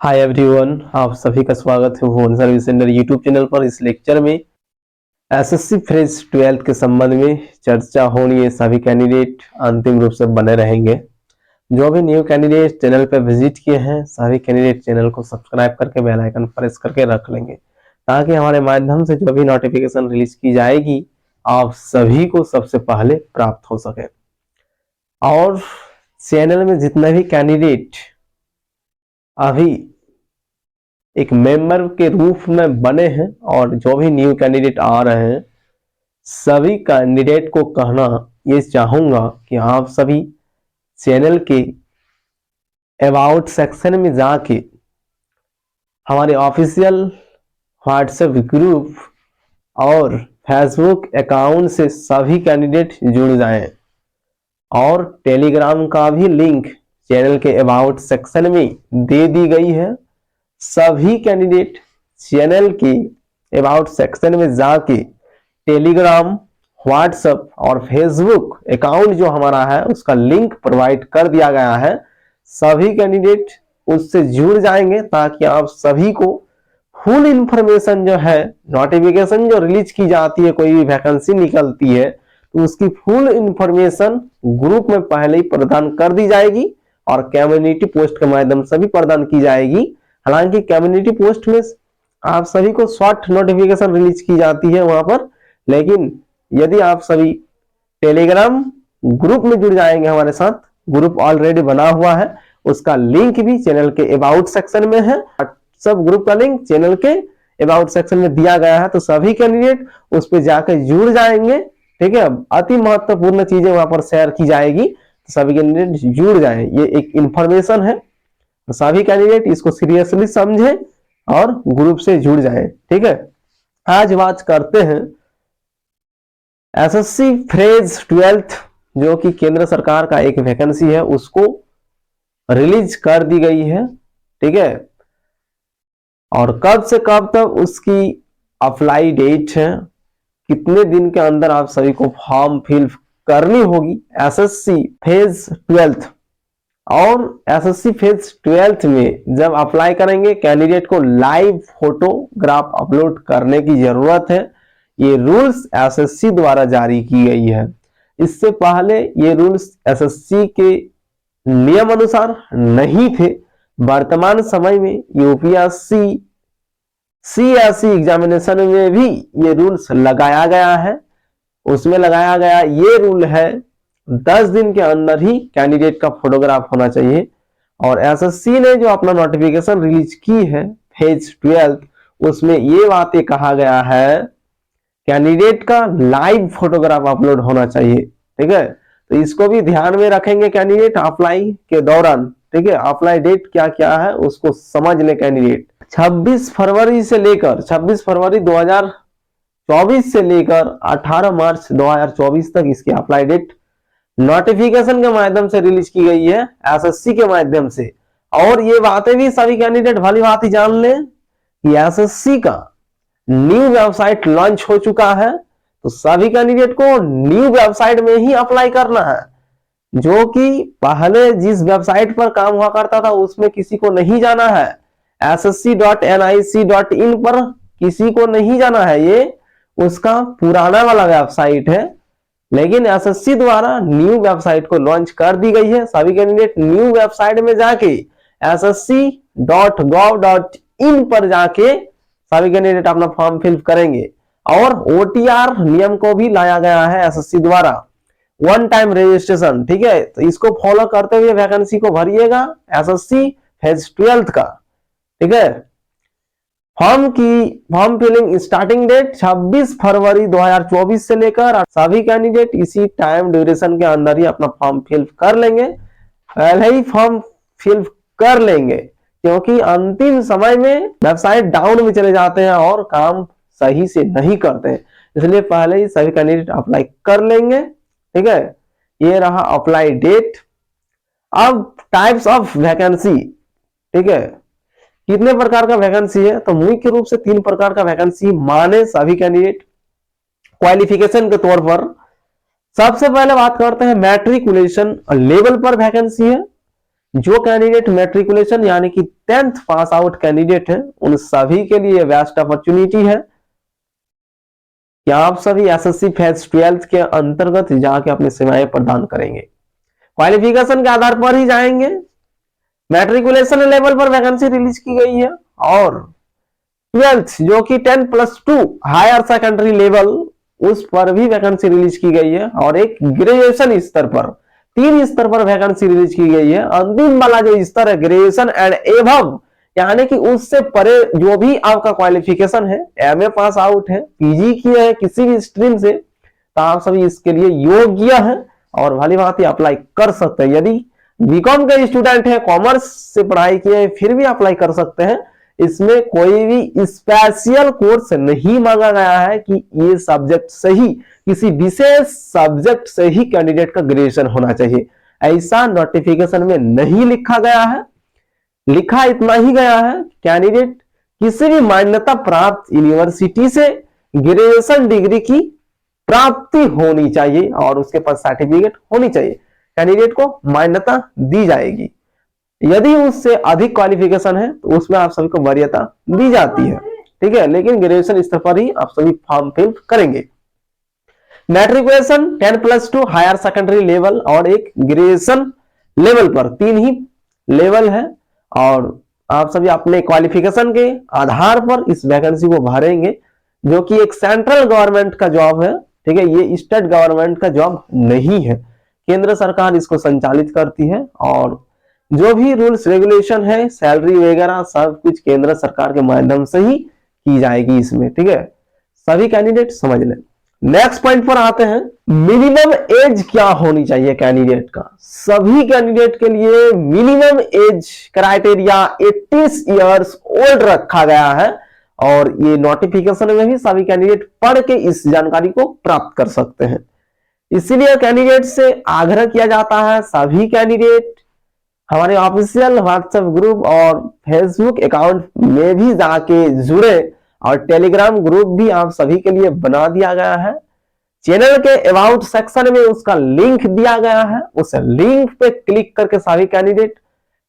Hi everyone, आप सभी का स्वागत है भुवन सर्विस सेंटर यूट्यूब चैनल पर। इस लेक्चर में एसएससी फेज 12 के संबंध में चर्चा होनी है। सभी कैंडिडेट अंतिम रूप से बने रहेंगे। जो भी न्यू कैंडिडेट चैनल पर विजिट किए हैं, सभी कैंडिडेट चैनल को सब्सक्राइब करके बेल आइकन प्रेस करके रख लेंगे, ताकि हमारे माध्यम से जो भी नोटिफिकेशन रिलीज की जाएगी आप सभी को सबसे पहले प्राप्त हो सके। और चैनल में जितने भी कैंडिडेट अभी एक मेंबर के रूप में बने हैं और जो भी न्यू कैंडिडेट आ रहे हैं, सभी कैंडिडेट को कहना ये चाहूंगा कि आप सभी चैनल के अबाउट सेक्शन में जाके हमारे ऑफिशियल व्हाट्सएप ग्रुप और फेसबुक अकाउंट से सभी कैंडिडेट जुड़ जाएं। और टेलीग्राम का भी लिंक चैनल के अबाउट सेक्शन में दे दी गई है। सभी कैंडिडेट चैनल के अबाउट सेक्शन में जाके टेलीग्राम, व्हाट्सएप और फेसबुक अकाउंट जो हमारा है उसका लिंक प्रोवाइड कर दिया गया है। सभी कैंडिडेट उससे जुड़ जाएंगे ताकि आप सभी को फुल इंफॉर्मेशन जो है, नोटिफिकेशन जो रिलीज की जाती है, कोई भी वैकेंसी निकलती है तो उसकी फुल इंफॉर्मेशन ग्रुप में पहले ही प्रदान कर दी जाएगी और कम्युनिटी पोस्ट के माध्यम से भी प्रदान की जाएगी। हालांकि कम्युनिटी पोस्ट में आप सभी को शॉर्ट नोटिफिकेशन रिलीज की जाती है वहां पर, लेकिन यदि आप सभी टेलीग्राम ग्रुप में जुड़ जाएंगे हमारे साथ, ग्रुप ऑलरेडी बना हुआ है, उसका लिंक भी चैनल के अबाउट सेक्शन में है। सब ग्रुप का लिंक चैनल के अबाउट सेक्शन में दिया गया है, तो सभी कैंडिडेट उस पर जाकर जुड़ जाएंगे। ठीक है, अति महत्वपूर्ण चीजें वहां पर शेयर की जाएगी, तो सभी कैंडिडेट जुड़ जाए। ये एक इंफॉर्मेशन है, तो सभी कैंडिडेट इसको सीरियसली समझे और ग्रुप से जुड़ जाए। ठीक है, आज बात करते हैं एसएससी फेज 12 जो कि केंद्र सरकार का एक वैकेंसी है, उसको रिलीज कर दी गई है। ठीक है, और कब से कब तक उसकी अप्लाई डेट है, कितने दिन के अंदर आप सभी को फॉर्म फिल करनी होगी एसएससी फेज 12। और एसएससी फेज 12 में जब अप्लाई करेंगे कैंडिडेट को लाइव फोटोग्राफ अपलोड करने की जरूरत है। ये रूल्स एसएससी द्वारा जारी की गई है। इससे पहले ये रूल्स एसएससी के नियम अनुसार नहीं थे। वर्तमान समय में यूपीएससी सीएससी एग्जामिनेशन में भी ये रूल्स लगाया गया है। उसमें लगाया गया ये रूल है 10 दिन के अंदर ही कैंडिडेट का फोटोग्राफ होना चाहिए। और एसएससी ने जो अपना नोटिफिकेशन रिलीज की है फेज 12, उसमें ये बातें कहा गया है कैंडिडेट का लाइव फोटोग्राफ अपलोड होना चाहिए। ठीक है, तो इसको भी ध्यान में रखेंगे कैंडिडेट अप्लाई के दौरान। ठीक है, अप्लाई डेट क्या क्या है उसको समझ ले कैंडिडेट। 26 फरवरी से लेकर 26 फरवरी 2024 से लेकर 18 मार्च 2024 तक इसकी अप्लाई डेट नोटिफिकेशन के माध्यम से रिलीज की गई है एसएससी के माध्यम से। और ये बातें भी सभी कैंडिडेट भली बात ही जान लें कि एसएससी का न्यू वेबसाइट लॉन्च हो चुका है, तो सभी कैंडिडेट को न्यू वेबसाइट में ही अप्लाई करना है। जो कि पहले जिस वेबसाइट पर काम हुआ करता था उसमें किसी को नहीं जाना है, ssc.nic.in पर किसी को नहीं जाना है, ये उसका पुराना वाला वेबसाइट है। लेकिन एसएससी द्वारा न्यू वेबसाइट को लॉन्च कर दी गई है। सभी कैंडिडेट न्यू वेबसाइट में जाके ssc.gov.in पर जाके सभी कैंडिडेट अपना फॉर्म फिल करेंगे। और ओटीआर नियम को भी लाया गया है एसएससी द्वारा, वन टाइम रजिस्ट्रेशन। ठीक है, तो इसको फॉलो करते हुए वैकेंसी को भरिएगा एसएससी फेज 12 का। ठीक है, फॉर्म फिलिंग स्टार्टिंग डेट 26 फरवरी 2024 से लेकर सभी कैंडिडेट इसी टाइम ड्यूरेशन के अंदर ही अपना फॉर्म फिल कर लेंगे। पहले ही फॉर्म फिल कर लेंगे क्योंकि अंतिम समय में वेबसाइट डाउन में चले जाते हैं और काम सही से नहीं करते हैं, इसलिए पहले ही सभी कैंडिडेट अप्लाई कर लेंगे। ठीक है, ये रहा अप्लाई डेट। अब टाइप्स ऑफ वैकेंसी। ठीक है, कितने प्रकार का वैकेंसी है, तो मुख्य रूप से 3 प्रकार का वैकेंसी माने सभी कैंडिडेट क्वालिफिकेशन के तौर पर। सबसे पहले बात करते हैं मैट्रिकुलेशन लेवल पर वैकेंसी है। जो कैंडिडेट मैट्रिकुलेशन यानी कि 10th पास आउट कैंडिडेट है, उन सभी के लिए बेस्ट अपॉर्चुनिटी है कि आप सभी एसएससी फेज 12 के अंतर्गत जाके अपनी सेवाएं प्रदान करेंगे। क्वालिफिकेशन के आधार पर ही जाएंगे। मैट्रिकुलेशन लेवल पर वैकेंसी रिलीज की गई है और 12th जो कि 10+2 हायर सेकेंडरी लेवल, उस पर भी वैकेंसी रिलीज की गई है और एक ग्रेजुएशन स्तर पर 3 स्तर पर वैकेंसी रिलीज की गई है। अंतिम वाला जो स्तर है ग्रेजुएशन एंड एबव, यानी कि उससे परे जो भी आपका क्वालिफिकेशन है, एमए पास आउट है, पीजी किया है किसी भी स्ट्रीम से, तो आप सभी इसके लिए योग्य है और भली भांति अप्लाई कर सकते हैं। यदि बीकॉम के स्टूडेंट है, कॉमर्स से पढ़ाई किए हैं, फिर भी अप्लाई कर सकते हैं। इसमें कोई भी स्पेशल कोर्स नहीं मांगा गया है कि ये सब्जेक्ट से ही, किसी विशेष सब्जेक्ट से ही कैंडिडेट का ग्रेजुएशन होना चाहिए, ऐसा नोटिफिकेशन में नहीं लिखा गया है। लिखा इतना ही गया है, कैंडिडेट किसी भी मान्यता प्राप्त यूनिवर्सिटी से ग्रेजुएशन डिग्री की प्राप्ति होनी चाहिए और उसके पास सर्टिफिकेट होनी चाहिए, कैंडिडेट को मान्यता दी जाएगी। यदि उससे अधिक क्वालिफिकेशन है तो उसमें आप सभी को वरीयता दी जाती है, ठीक है, लेकिन ग्रेजुएशन स्तर पर ही आप सभी फॉर्म फिल करेंगे। मैट्रिकुलेशन 10+2 हायर सेकेंडरी लेवल और एक ग्रेजुएशन लेवल पर 3 ही लेवल है और आप सभी अपने क्वालिफिकेशन के आधार पर इस वैकेंसी को भरेंगे, जो कि एक सेंट्रल गवर्नमेंट का जॉब है, ठीक है, ये स्टेट गवर्नमेंट का जॉब नहीं है, केंद्र सरकार इसको संचालित करती है और जो भी रूल्स रेगुलेशन है, सैलरी वगैरह सब कुछ केंद्र सरकार के माध्यम से ही की जाएगी इसमें, ठीक है, सभी कैंडिडेट समझ लें। नेक्स्ट पॉइंट पर आते हैं, मिनिमम एज क्या होनी चाहिए कैंडिडेट का। सभी कैंडिडेट के लिए minimum age criteria 18 years old रखा गया है और ये नोटिफिकेशन में भी सभी कैंडिडेट पढ़ के इस जानकारी को प्राप्त कर सकते हैं। इसीलिए कैंडिडेट से आग्रह किया जाता है सभी कैंडिडेट हमारे ऑफिशियल व्हाट्सएप ग्रुप और फेसबुक अकाउंट में भी जाके जुड़े और टेलीग्राम ग्रुप भी आप सभी के लिए बना दिया गया है। चैनल के अबाउट सेक्शन में उसका लिंक दिया गया है, उस लिंक पे क्लिक करके सभी कैंडिडेट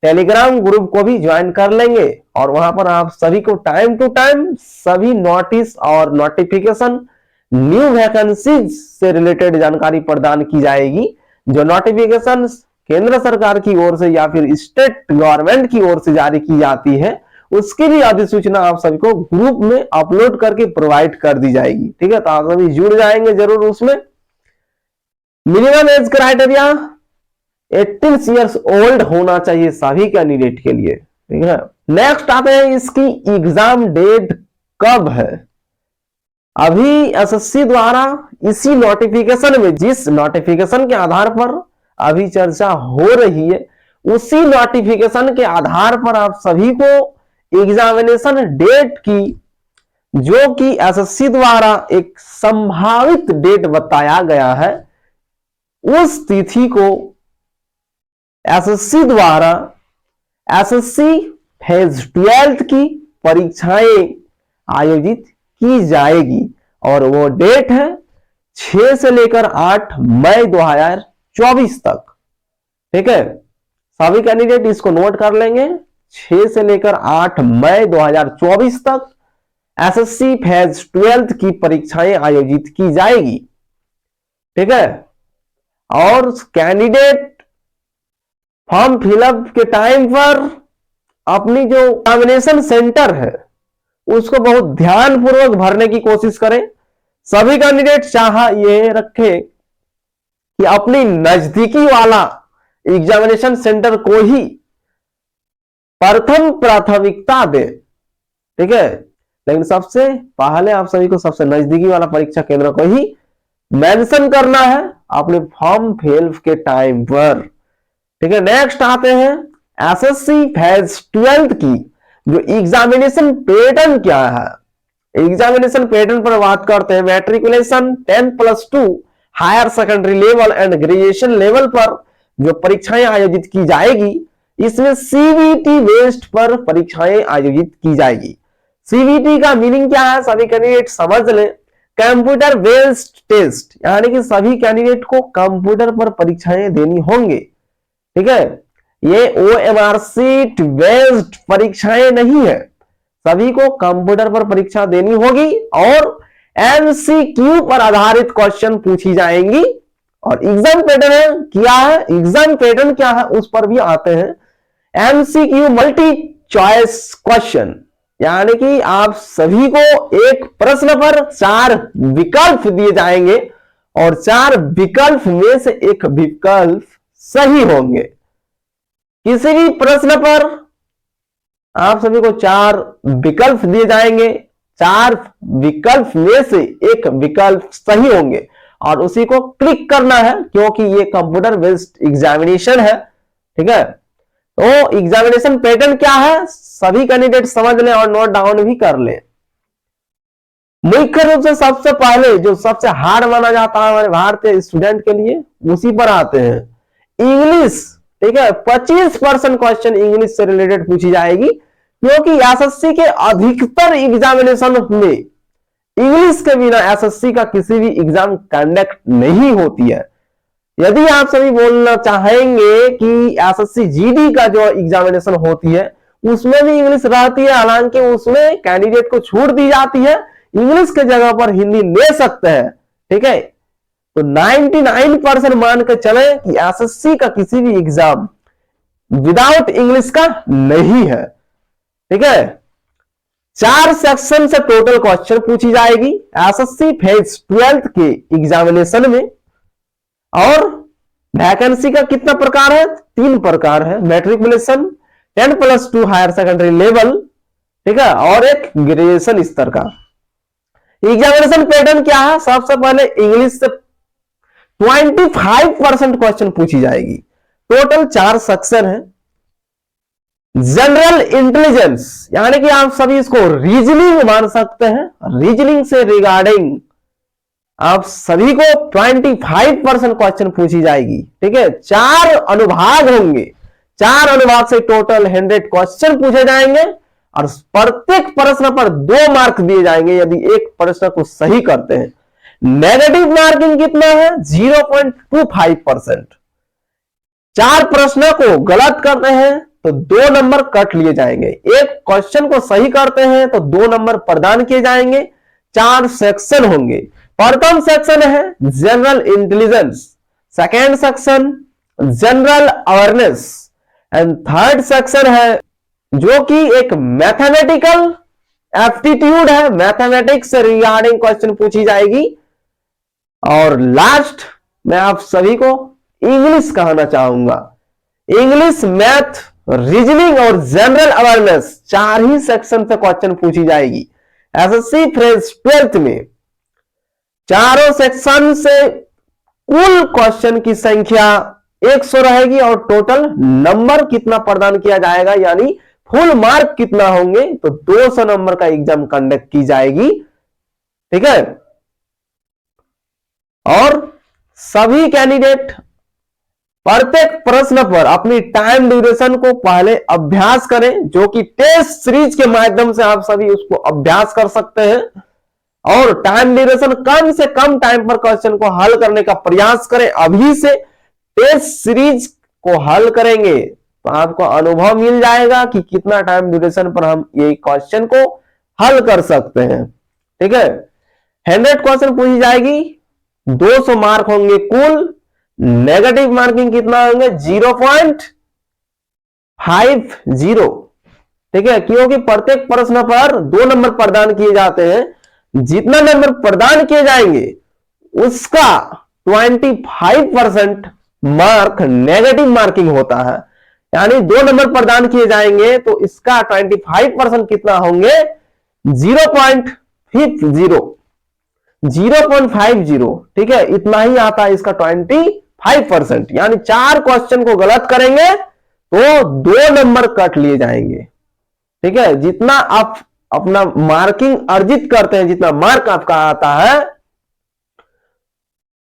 टेलीग्राम ग्रुप को भी ज्वाइन कर लेंगे और वहां पर आप सभी को टाइम टू टाइम सभी नोटिस और नोटिफिकेशन, न्यू वैकेंसीज से रिलेटेड जानकारी प्रदान की जाएगी। जो नोटिफिकेशन केंद्र सरकार की ओर से या फिर स्टेट गवर्नमेंट की ओर से जारी की जाती है, उसकी भी अधिसूचना आप सभी को ग्रुप में अपलोड करके प्रोवाइड कर दी जाएगी, ठीक है, तो आप सभी जुड़ जाएंगे जरूर उसमें। Minimum age criteria 18 years old होना चाहिए सभी कैंडिडेट के लिए, ठीक है। नेक्स्ट आते हैं, इसकी एग्जाम डेट कब है। अभी एसएससी द्वारा इसी नोटिफिकेशन में, जिस नोटिफिकेशन के आधार पर अभी चर्चा हो रही है, उसी नोटिफिकेशन के आधार पर आप सभी को एग्जामिनेशन डेट की, जो कि एसएससी द्वारा एक संभावित डेट बताया गया है, उस तिथि को एसएससी द्वारा एसएससी फेज 12 की परीक्षाएं आयोजित की जाएगी और वो डेट है 6 से लेकर 8 मई 2024 तक, ठीक है। सभी कैंडिडेट इसको नोट कर लेंगे, 6 से लेकर 8 मई 2024 तक एसएससी फेज 12 की परीक्षाएं आयोजित की जाएगी, ठीक है। और कैंडिडेट फॉर्म फिलअप के टाइम पर अपनी जो एग्जामिनेशन सेंटर है उसको बहुत ध्यानपूर्वक भरने की कोशिश करें। सभी कैंडिडेट चाह ये रखे कि अपनी नजदीकी वाला एग्जामिनेशन सेंटर को ही प्रथम प्राथमिकता दे, ठीक है, लेकिन सबसे पहले आप सभी को सबसे नजदीकी वाला परीक्षा केंद्र को ही मेंशन करना है अपने फॉर्म फिल के टाइम पर, ठीक है। नेक्स्ट आते हैं, एसएससी फेज 12 की जो एग्जामिनेशन पैटर्न क्या है। एग्जामिनेशन पैटर्न पर बात करते हैं। Matriculation 10+2 higher secondary level and graduation level पर जो परीक्षाएं आयोजित की जाएगी, इसमें सीबीटी बेस्ड पर परीक्षाएं आयोजित की जाएगी। सीबीटी का मीनिंग क्या है, सभी कैंडिडेट समझ लें, कंप्यूटर बेस्ड टेस्ट, यानी कि सभी कैंडिडेट को कंप्यूटर पर परीक्षाएं देनी होंगे, ठीक है। ये OMR शीट बेस्ड परीक्षाएं नहीं है, सभी को कंप्यूटर पर परीक्षा देनी होगी और MCQ पर आधारित क्वेश्चन पूछी जाएंगी। और एग्जाम पैटर्न क्या है, एग्जाम पैटर्न क्या है उस पर भी आते हैं। MCQ मल्टी चॉइस क्वेश्चन, यानी कि आप सभी को एक प्रश्न पर 4 विकल्प दिए जाएंगे और 4 विकल्प में से एक विकल्प सही होंगे। किसी भी प्रश्न पर आप सभी को 4 विकल्प दिए जाएंगे, 4 विकल्प में से एक विकल्प सही होंगे और उसी को क्लिक करना है, क्योंकि ये कंप्यूटर बेस्ड एग्जामिनेशन है। ठीक है, तो एग्जामिनेशन पैटर्न क्या है सभी कैंडिडेट समझ लें और नोट डाउन भी कर लें। मुख्य रूप से सबसे पहले जो सबसे हार्ड माना जाता है हमारे भारतीय स्टूडेंट के लिए, उसी पर आते हैं इंग्लिश। ठीक है, 25% क्वेश्चन इंग्लिश से रिलेटेड पूछी जाएगी, क्योंकि एसएससी के अधिकतर एग्जामिनेशन में इंग्लिश के बिना एसएससी का किसी भी एग्जाम कंडक्ट नहीं होती है। यदि आप सभी बोलना चाहेंगे कि एसएससी जीडी का जो एग्जामिनेशन होती है उसमें भी इंग्लिश रहती है, हालांकि उसमें कैंडिडेट को छूट दी जाती है, इंग्लिश के जगह पर हिंदी ले सकते हैं। ठीक है, तो 99% मान के चले कि एसएससी का किसी भी एग्जाम विदाउट इंग्लिश का नहीं है। ठीक है, 4 सेक्शन से टोटल क्वेश्चन पूछी जाएगी एसएससी फेज 12th के एग्जामिनेशन में। और वैकेंसी का कितना प्रकार है, 3 प्रकार है, मैट्रिकुलेशन, 10+2 हायर सेकेंडरी लेवल, ठीक है, और एक ग्रेजुएशन स्तर का। एग्जामिनेशन पैटर्न क्या है, सबसे पहले इंग्लिश से 25% क्वेश्चन पूछी जाएगी। टोटल 4 सेक्शन है। जनरल इंटेलिजेंस, यानी कि आप सभी इसको रीजनिंग मान सकते हैं, रीजनिंग से रिगार्डिंग आप सभी को 25% क्वेश्चन पूछी जाएगी। ठीक है, 4 अनुभाग होंगे, 4 अनुभाग से टोटल 100 क्वेश्चन पूछे जाएंगे और प्रत्येक प्रश्न पर 2 मार्क दिए जाएंगे यदि एक प्रश्न को सही करते हैं। नेगेटिव मार्किंग कितना है, 0.25%। 4 प्रश्नों को गलत करते हैं तो 2 नंबर कट लिए जाएंगे, एक क्वेश्चन को सही करते हैं तो 2 नंबर प्रदान किए जाएंगे। 4 सेक्शन होंगे। प्रथम सेक्शन है general intelligence, second section general awareness and third section है जो कि एक मैथमेटिकल एप्टीट्यूड है, मैथमेटिक्स से रिगार्डिंग क्वेश्चन पूछी जाएगी। और लास्ट मैं आप सभी को इंग्लिश कहना चाहूंगा। इंग्लिश, मैथ, रीजनिंग और जनरल अवेयरनेस 4 ही सेक्शन से क्वेश्चन पूछी जाएगी एसएससी फेज 12th में। चारों सेक्शन से कुल क्वेश्चन की संख्या 100 रहेगी और टोटल नंबर कितना प्रदान किया जाएगा, यानी फुल मार्क कितना होंगे, तो 200 नंबर का एग्जाम कंडक्ट की जाएगी। ठीक है, और सभी कैंडिडेट प्रत्येक प्रश्न पर अपनी टाइम ड्यूरेशन को पहले अभ्यास करें, जो कि टेस्ट सीरीज के माध्यम से आप सभी उसको अभ्यास कर सकते हैं। और टाइम ड्यूरेशन कम से कम टाइम पर क्वेश्चन को हल करने का प्रयास करें। अभी से टेस्ट सीरीज को हल करेंगे तो आपको अनुभव मिल जाएगा कि कितना टाइम ड्यूरेशन पर हम ये क्वेश्चन को हल कर सकते हैं। ठीक है, 100 क्वेश्चन पूछी जाएगी, 200 मार्क होंगे कुल। नेगेटिव मार्किंग कितना होंगे, 0.50। ठीक है, क्योंकि प्रत्येक प्रश्न पर 2 नंबर प्रदान किए जाते हैं। जितना नंबर प्रदान किए जाएंगे उसका 25% मार्क नेगेटिव मार्किंग होता है, यानी 2 नंबर प्रदान किए जाएंगे तो इसका 25% कितना होंगे, 0.50। ठीक है, इतना ही आता है इसका 25%, यानी 4 क्वेश्चन को गलत करेंगे तो 2 नंबर कट लिए जाएंगे। ठीक है, जितना आप अपना मार्किंग अर्जित करते हैं, जितना मार्क आपका आता है,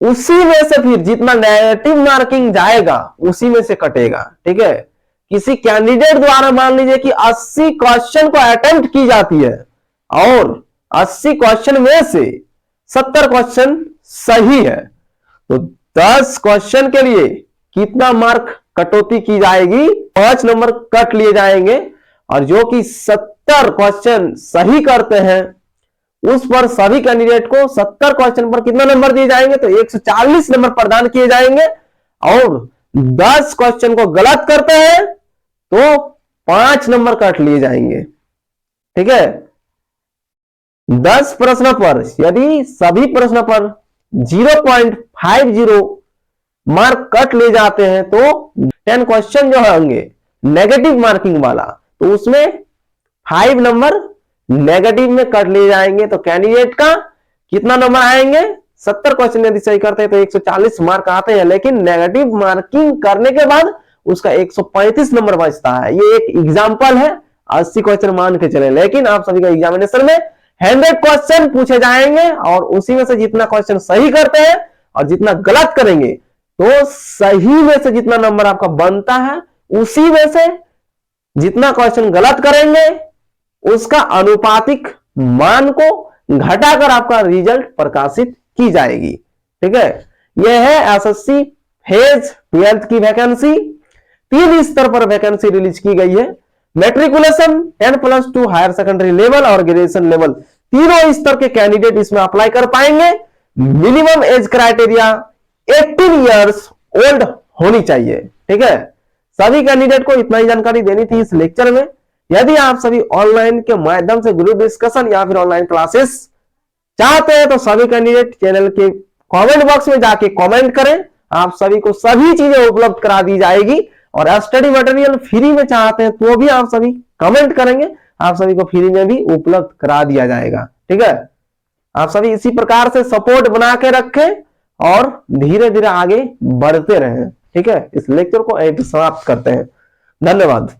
उसी में से फिर जितना नेगेटिव मार्किंग जाएगा उसी में से कटेगा। ठीक है, किसी कैंडिडेट द्वारा मान लीजिए कि 80 क्वेश्चन को अटेम्प्ट की जाती है और 80 क्वेश्चन में से 70 क्वेश्चन सही है, तो 10 क्वेश्चन के लिए कितना मार्क कटौती की जाएगी, 5 नंबर कट लिए जाएंगे, और जो कि 70 क्वेश्चन सही करते हैं उस पर सभी कैंडिडेट को 70 क्वेश्चन पर कितना नंबर दिए जाएंगे, तो 140 नंबर प्रदान किए जाएंगे। और 10 क्वेश्चन को गलत करते हैं तो 5 नंबर काट लिए जाएंगे। ठीक है, 10 प्रश्न पर यदि सभी प्रश्न पर 0.50 मार्क कट ले जाते हैं तो 10 क्वेश्चन जो होंगे नेगेटिव मार्किंग वाला, तो उसमें 5 नंबर नेगेटिव में कट लिए जाएंगे। तो कैंडिडेट का कितना नंबर आएंगे, 70 क्वेश्चन यदि सही करते हैं तो 140 मार्क आते हैं, लेकिन नेगेटिव मार्किंग करने के बाद उसका 135 नंबर बचता है। ये एक एग्जांपल है, 80 क्वेश्चन मान के चले, लेकिन आप सभी का एग्जामिनेशन में 100 क्वेश्चन पूछे जाएंगे और उसी में से जितना क्वेश्चन सही करते हैं और जितना गलत करेंगे, तो सही में से जितना नंबर आपका बनता है उसी में से जितना क्वेश्चन गलत करेंगे उसका अनुपातिक मान को घटाकर आपका रिजल्ट प्रकाशित की जाएगी। ठीक है, यह है एसएससी फेज 12th की वैकेंसी। 3 स्तर पर वैकेंसी रिलीज की गई है। मैट्रिकुलेशन 10+2 हायर सेकेंडरी लेवल और ग्रेजुएशन लेवल तीनों स्तर के कैंडिडेट इसमें अप्लाई कर पाएंगे। Minimum age criteria 18 years old होनी चाहिए। ठीक है, सभी कैंडिडेट को इतना ही जानकारी देनी थी इस लेक्चर में। यदि आप सभी ऑनलाइन के माध्यम से ग्रुप डिस्कशन या फिर ऑनलाइन क्लासेस चाहते हैं तो सभी कैंडिडेट चैनल के कमेंट बॉक्स में जाके कमेंट करें, आप सभी को सभी चीजें उपलब्ध करा दी जाएगी। और स्टडी मटेरियल फ्री में चाहते हैं तो भी आप सभी कमेंट करेंगे, आप सभी को फ्री में भी उपलब्ध करा दिया जाएगा। ठीक है, आप सभी इसी प्रकार से सपोर्ट बना के रखें और धीरे धीरे आगे बढ़ते रहें। ठीक है, इस लेक्चर को समाप्त करते हैं। धन्यवाद।